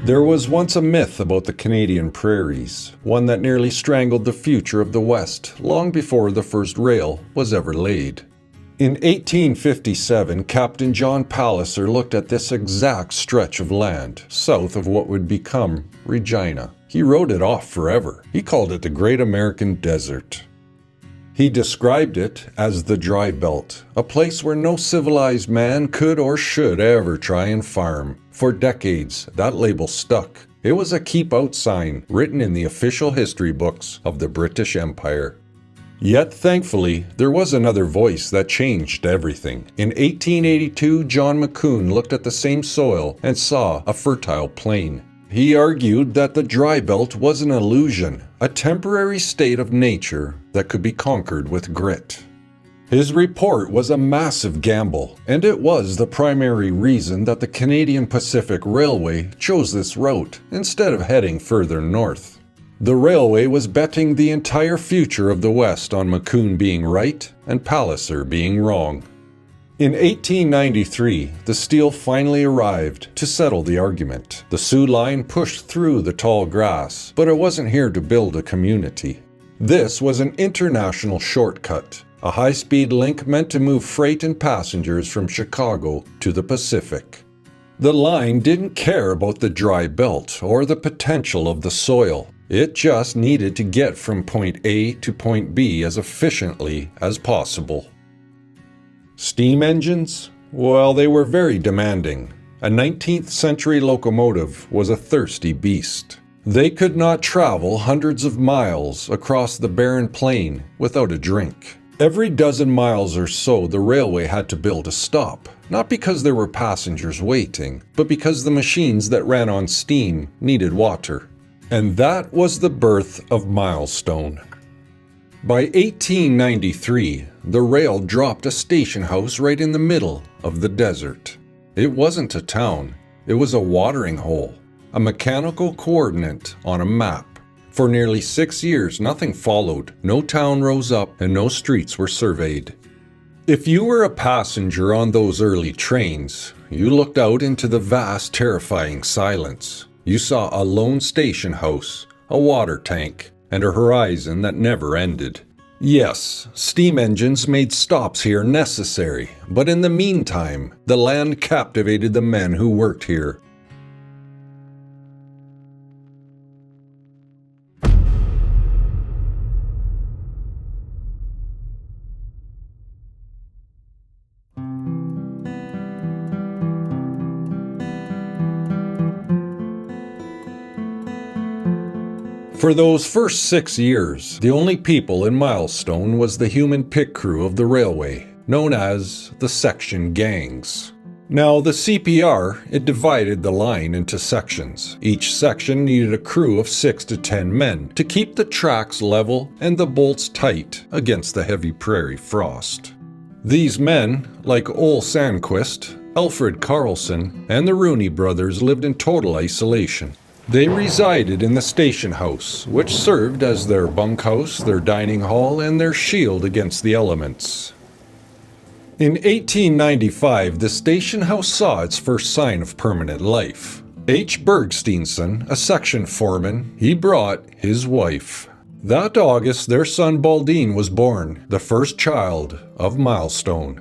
There was once a myth about the Canadian prairies, one that nearly strangled the future of the West long before the first rail was ever laid. In 1857, Captain John Palliser looked at this exact stretch of land, south of what would become Regina. He wrote it off forever. He called it the Great American Desert. He described it as the Dry Belt, a place where no civilized man could or should ever try and farm. For decades, that label stuck. It was a keep-out sign written in the official history books of the British Empire. Yet, thankfully, there was another voice that changed everything. In 1882, John McCune looked at the same soil and saw a fertile plain. He argued that the dry belt was an illusion, a temporary state of nature that could be conquered with grit. His report was a massive gamble, and it was the primary reason that the Canadian Pacific Railway chose this route instead of heading further north. The railway was betting the entire future of the West on McCune being right and Palliser being wrong. In 1893, the steel finally arrived to settle the argument. The Soo Line pushed through the tall grass, but it wasn't here to build a community. This was an international shortcut, a high-speed link meant to move freight and passengers from Chicago to the Pacific. The line didn't care about the dry belt or the potential of the soil. It just needed to get from point A to point B as efficiently as possible. Steam engines? Well, they were very demanding. A 19th century locomotive was a thirsty beast. They could not travel hundreds of miles across the barren plain without a drink. Every dozen miles or so, the railway had to build a stop, not because there were passengers waiting, but because the machines that ran on steam needed water. And that was the birth of Milestone. By 1893, the rail dropped a station house right in the middle of the desert. It wasn't a town, it was a watering hole, a mechanical coordinate on a map. For nearly 6 years, nothing followed, no town rose up, and no streets were surveyed. If you were a passenger on those early trains, you looked out into the vast, terrifying silence. You saw a lone station house, a water tank, and a horizon that never ended. Yes, steam engines made stops here necessary, but in the meantime, the land captivated the men who worked here. For those first 6 years, the only people in Milestone was the human pit crew of the railway, known as the section gangs. Now, the CPR, it divided the line into sections. Each section needed a crew of 6 to 10 men to keep the tracks level and the bolts tight against the heavy prairie frost. These men, like Ole Sandquist, Alfred Carlson, and the Rooney brothers, lived in total isolation. They resided in the station house, which served as their bunkhouse, their dining hall, and their shield against the elements. In 1895, the station house saw its first sign of permanent life. H. Bergsteinson, a section foreman, he brought his wife. That August, their son Baldine was born, the first child of Milestone.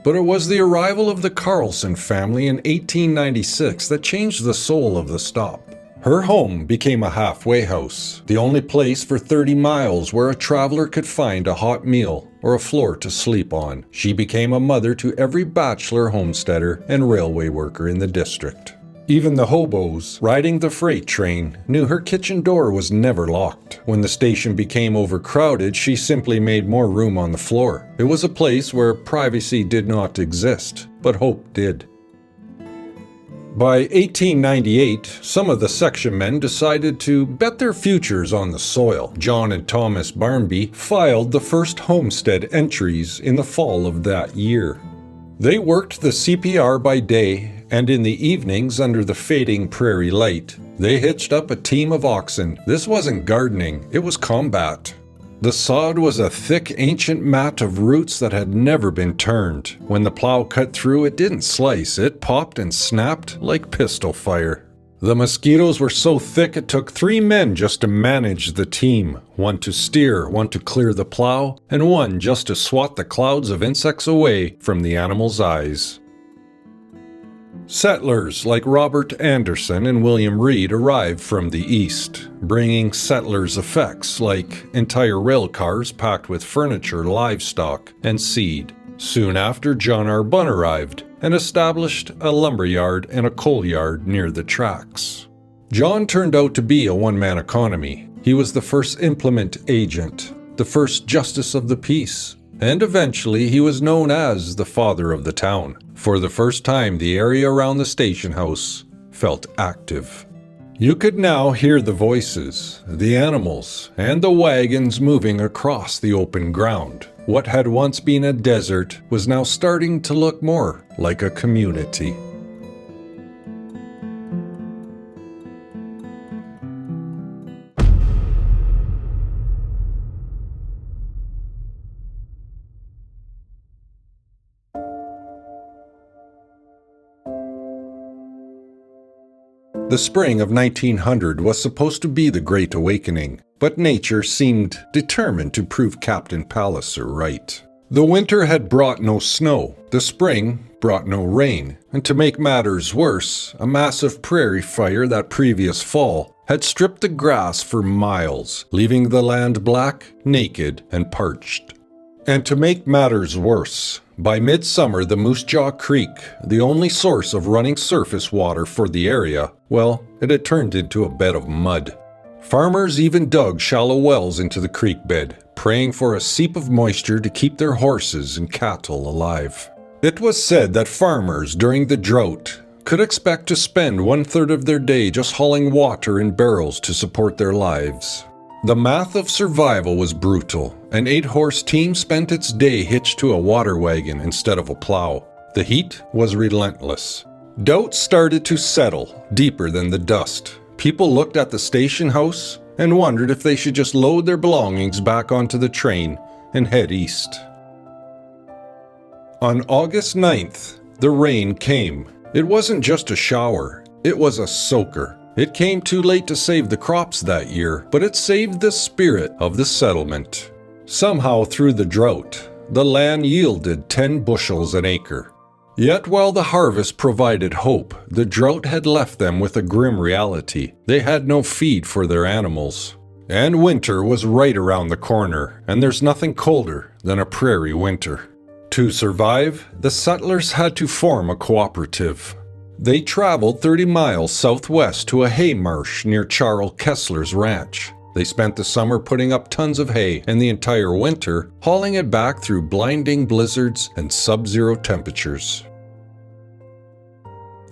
But it was the arrival of the Carlson family in 1896 that changed the soul of the stop. Her home became a halfway house, the only place for 30 miles where a traveler could find a hot meal or a floor to sleep on. She became a mother to every bachelor homesteader and railway worker in the district. Even the hobos riding the freight train knew her kitchen door was never locked. When the station became overcrowded, she simply made more room on the floor. It was a place where privacy did not exist, but hope did. By 1898, some of the section men decided to bet their futures on the soil. John and Thomas Barnby filed the first homestead entries in the fall of that year. They worked the CPR by day, and in the evenings under the fading prairie light, they hitched up a team of oxen. This wasn't gardening, it was combat. The sod was a thick ancient mat of roots that had never been turned. When the plow cut through, it didn't slice, it popped and snapped like pistol fire. The mosquitoes were so thick it took 3 men just to manage the team. One to steer, one to clear the plow, and one just to swat the clouds of insects away from the animals' eyes. Settlers like Robert Anderson and William Reed arrived from the east, bringing settlers' effects like entire rail cars packed with furniture, livestock, and seed. Soon after, John R. Bunn arrived and established a lumber yard and a coal yard near the tracts. John turned out to be a one-man economy. He was the first implement agent, the first justice of the peace, and eventually he was known as the father of the town. For the first time, the area around the station house felt active. You could now hear the voices, the animals, and the wagons moving across the open ground. What had once been a desert was now starting to look more like a community. The spring of 1900 was supposed to be the Great Awakening, but nature seemed determined to prove Captain Palliser right. The winter had brought no snow, the spring brought no rain, and to make matters worse, a massive prairie fire that previous fall had stripped the grass for miles, leaving the land black, naked, and parched. And to make matters worse, by midsummer the Moose Jaw Creek, the only source of running surface water for the area, well, it had turned into a bed of mud. Farmers even dug shallow wells into the creek bed, praying for a seep of moisture to keep their horses and cattle alive. It was said that farmers during the drought could expect to spend 1/3 of their day just hauling water in barrels to support their lives. The math of survival was brutal. An 8-horse team spent its day hitched to a water wagon instead of a plow. The heat was relentless. Doubt started to settle, deeper than the dust. People looked at the station house and wondered if they should just load their belongings back onto the train and head east. On August 9th, the rain came. It wasn't just a shower, it was a soaker. It came too late to save the crops that year, but it saved the spirit of the settlement. Somehow through the drought, the land yielded 10 bushels an acre. Yet while the harvest provided hope, the drought had left them with a grim reality. They had no feed for their animals. And winter was right around the corner, and there's nothing colder than a prairie winter. To survive, the settlers had to form a cooperative. They traveled 30 miles southwest to a hay marsh near Charles Kessler's ranch. They spent the summer putting up tons of hay and the entire winter hauling it back through blinding blizzards and sub-zero temperatures.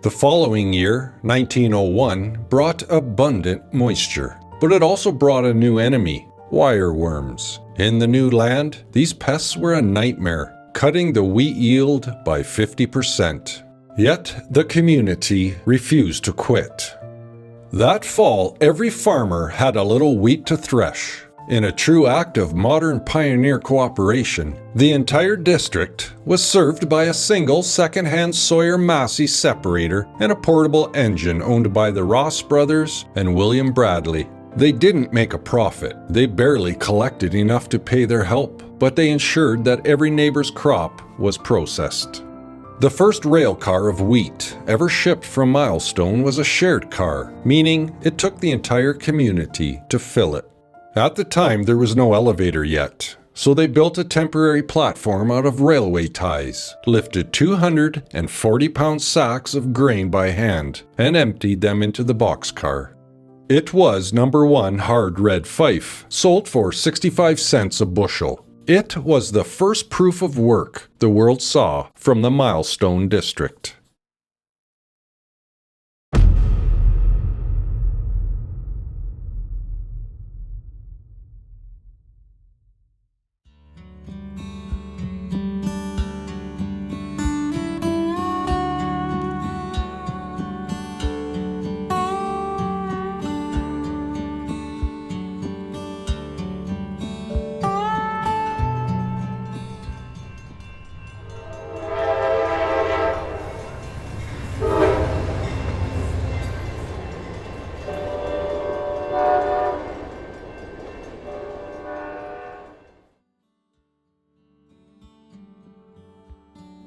The following year, 1901, brought abundant moisture, but it also brought a new enemy, wireworms. In the new land, these pests were a nightmare, cutting the wheat yield by 50%. Yet the community refused to quit. That fall, every farmer had a little wheat to thresh. In a true act of modern pioneer cooperation, the entire district was served by a single second-hand Sawyer Massey separator and a portable engine owned by the Ross brothers and William Bradley. They didn't make a profit. They barely collected enough to pay their help, but they ensured that every neighbor's crop was processed. The first rail car of wheat ever shipped from Milestone was a shared car, meaning it took the entire community to fill it. At the time, there was no elevator yet, so they built a temporary platform out of railway ties, lifted 240-pound sacks of grain by hand, and emptied them into the boxcar. It was number 1 hard red fife, sold for 65 cents a bushel. It was the first proof of work the world saw from the Milestone district.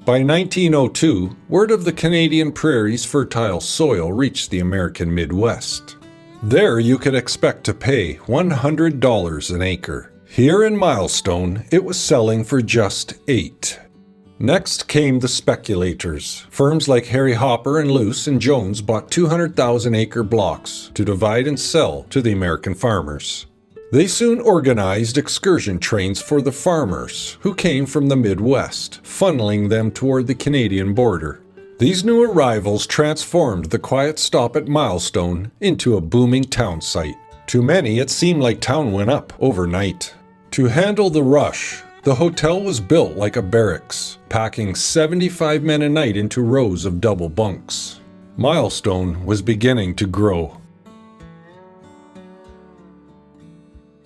By 1902, word of the Canadian Prairie's fertile soil reached the American Midwest. There you could expect to pay $100 an acre. Here in Milestone, it was selling for just $8. Next came the speculators. Firms like Harry Hopper and Luce and Jones bought 200,000-acre blocks to divide and sell to the American farmers. They soon organized excursion trains for the farmers who came from the Midwest, funneling them toward the Canadian border. These new arrivals transformed the quiet stop at Milestone into a booming town site. To many, it seemed like town went up overnight. To handle the rush, the hotel was built like a barracks, packing 75 men a night into rows of double bunks. Milestone was beginning to grow.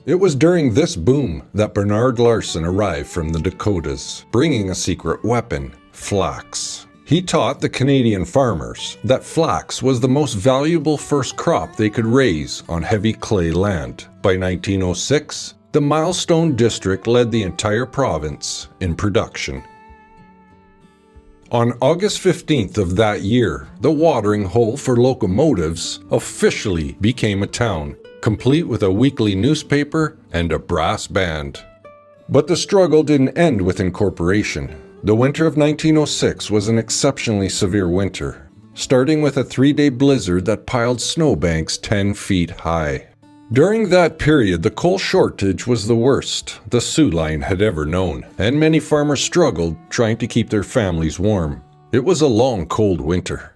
It was during this boom that Bernard Larson arrived from the Dakotas, bringing a secret weapon, flax. He taught the Canadian farmers that flax was the most valuable first crop they could raise on heavy clay land. By 1906, the Milestone district led the entire province in production. On August 15th of that year, the watering hole for locomotives officially became a town, complete with a weekly newspaper and a brass band. But the struggle didn't end with incorporation. The winter of 1906 was an exceptionally severe winter, starting with a 3-day blizzard that piled snowbanks 10 feet high. During that period, the coal shortage was the worst the Soo Line had ever known, and many farmers struggled trying to keep their families warm. It was a long, cold winter.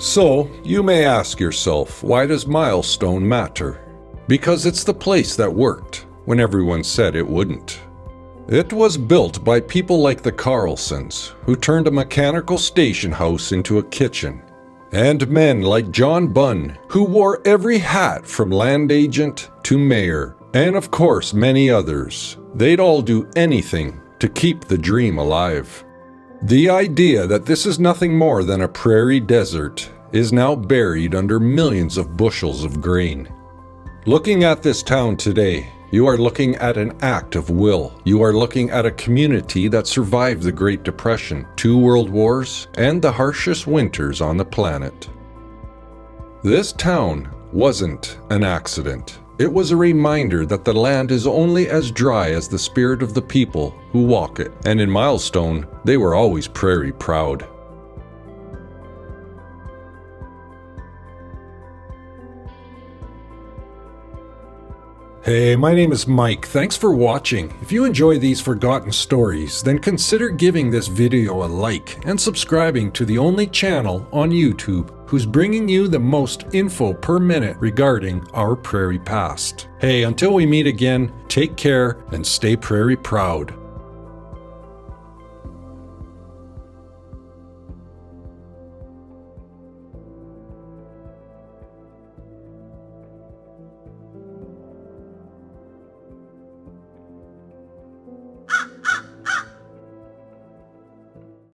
So, you may ask yourself, why does Milestone matter? Because it's the place that worked when everyone said it wouldn't. It was built by people like the Carlsons, who turned a mechanical station house into a kitchen, and men like John Bunn, who wore every hat from land agent to mayor, and of course many others. They'd all do anything to keep the dream alive. The idea that this is nothing more than a prairie desert is now buried under millions of bushels of grain. Looking at this town today, you are looking at an act of will. You are looking at a community that survived the Great Depression, 2 world wars, and the harshest winters on the planet. This town wasn't an accident. It was a reminder that the land is only as dry as the spirit of the people who walk it. And in Milestone, they were always prairie proud. Hey, my name is Mike. Thanks for watching. If you enjoy these forgotten stories, then consider giving this video a like and subscribing to the only channel on YouTube who's bringing you the most info per minute regarding our prairie past. Hey, until we meet again, take care and stay prairie proud.